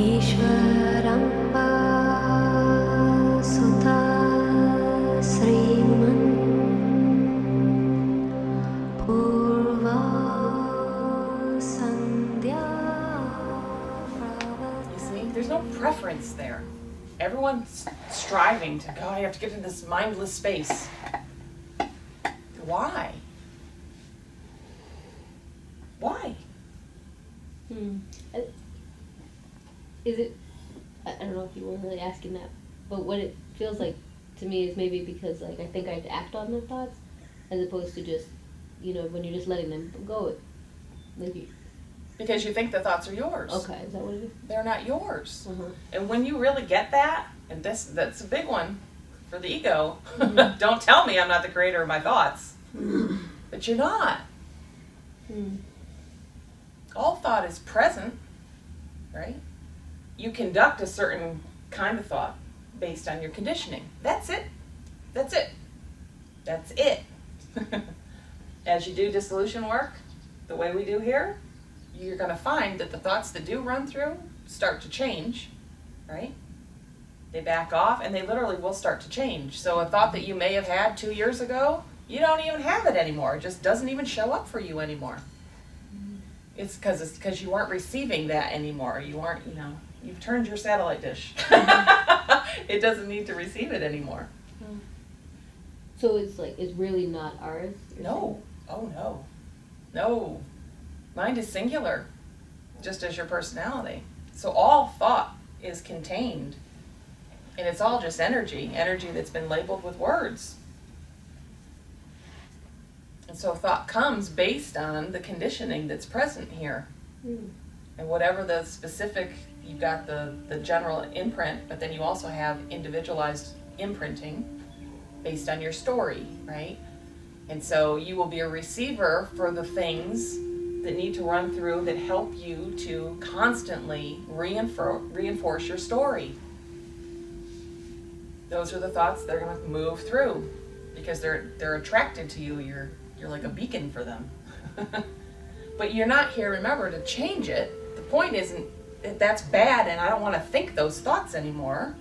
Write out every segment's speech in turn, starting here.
ईश्वरं सुता श्रीमन् पूर्वा सन्ध्या. You see, there's no preference there. Everyone's striving to, God, I have to get into this mindless space. Why? Why? Is it, I don't know if you were really asking that, but what it feels like to me is maybe because like I think I have to act on the thoughts as opposed to just, when you're just letting them go. Like Because you think the thoughts are yours. okay, is that what it is? They're not yours. Uh-huh. And when you really get that, and that's a big one for the ego, Mm-hmm. don't tell me I'm not the creator of my thoughts. But you're not. All thought is present, right? You conduct a certain kind of thought based on your conditioning. That's it. That's it. That's it. As you do dissolution work, the way we do here, you're going to find that the thoughts that do run through start to change, right? They back off and they literally will start to change. So a thought that you may have had 2 years ago, you don't even have it anymore. It just doesn't even show up for you anymore. It's because you weren't receiving that anymore. You aren't, you've turned your satellite dish. It doesn't need to receive it anymore. So it's really not ours? No. Oh, no. No. Mind is singular, just as your personality. So all thought is contained. And it's all just energy that's been labeled with words. And so thought comes based on the conditioning that's present here. And whatever the specific, you've got the general imprint, but then you also have individualized imprinting based on your story, right? And so you will be a receiver for the things that need to run through that help you to constantly reinforce your story. Those are the thoughts that are going to move through because they're attracted to you. You're like a beacon for them. But you're not here, remember, to change it. The point isn't that that's bad and I don't want to think those thoughts anymore.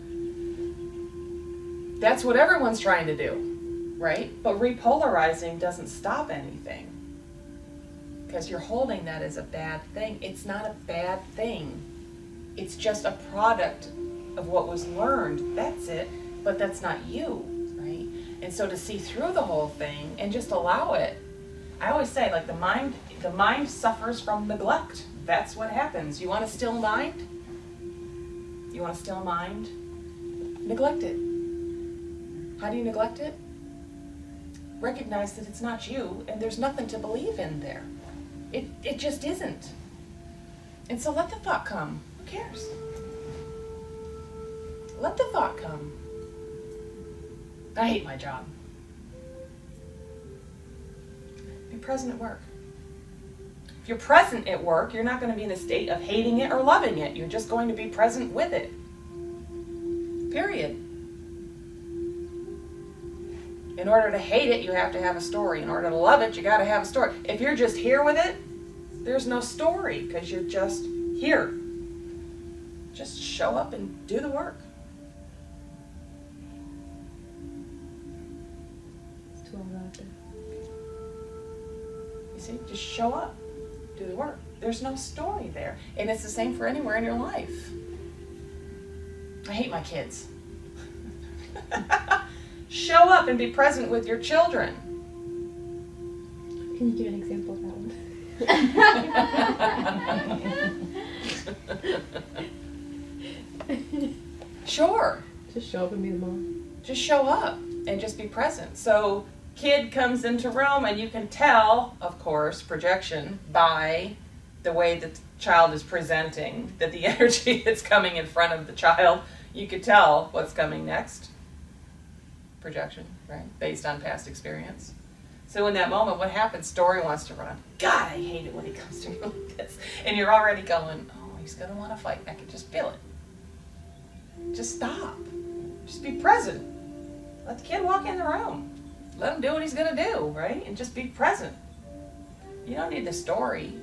That's what everyone's trying to do, right? But repolarizing doesn't stop anything. Because you're holding that as a bad thing. It's not a bad thing. It's just a product of what was learned. That's it. But that's not you, right? And so to see through the whole thing and just allow it. I always say, like, the mind suffers from neglect. That's what happens. You want a still mind? You want a still mind? Neglect it. How do you neglect it? Recognize that it's not you and there's nothing to believe in there. It just isn't. And so let the thought come. Who cares? Let the thought come. I hate my job. Be present at work. If you're present at work, you're not going to be in a state of hating it or loving it. You're just going to be present with it. Period. In order to hate it, you have to have a story. In order to love it, you got to have a story. If you're just here with it, there's no story because you're just here. Just show up and do the work. It's 12 out there. You see, just show up, do the work. There's no story there. And it's the same for anywhere in your life. I hate my kids. Show up and be present with your children. Can you give an example of that one? Sure. Just show up and be the mom. Just show up and just be present. So kid comes into room and you can tell, of course, projection by the way that the child is presenting, that the energy that's coming in front of the child, you could tell what's coming next. Projection, right? Based on past experience. So in that moment, what happens? Story wants to run. God, I hate it when he comes to me like this. And you're already going, oh, he's going to want to fight. I can just feel it. Just stop. Just be present. Let the kid walk in the room. Let him do what he's going to do, right? And just be present. You don't need the story,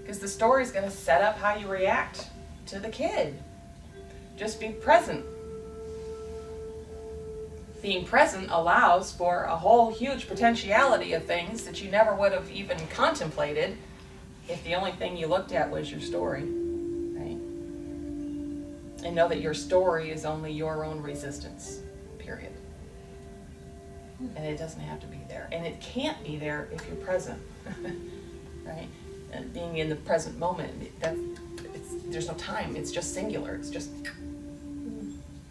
because the story is going to set up how you react to the kid. Just be present. Being present allows for a whole huge potentiality of things that you never would have even contemplated if the only thing you looked at was your story, right? And know that your story is only your own resistance, period. And it doesn't have to be there. And it can't be there if you're present, right? And being in the present moment, there's no time. It's just singular. It's just,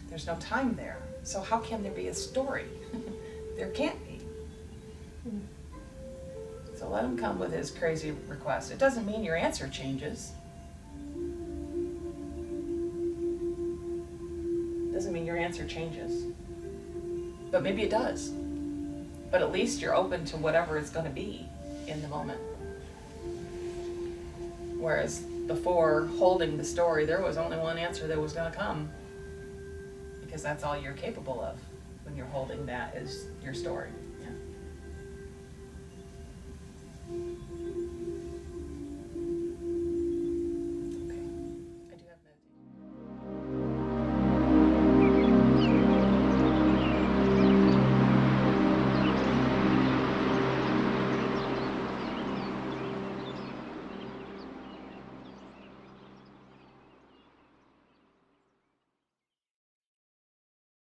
there's no time there. So how can there be a story? There can't be. So let him come with his crazy request. It doesn't mean your answer changes. Doesn't mean your answer changes. But maybe it does. But at least you're open to whatever it's going to be in the moment. Whereas before holding the story, there was only one answer that was going to come. Because that's all you're capable of when you're holding that is your story. Yeah.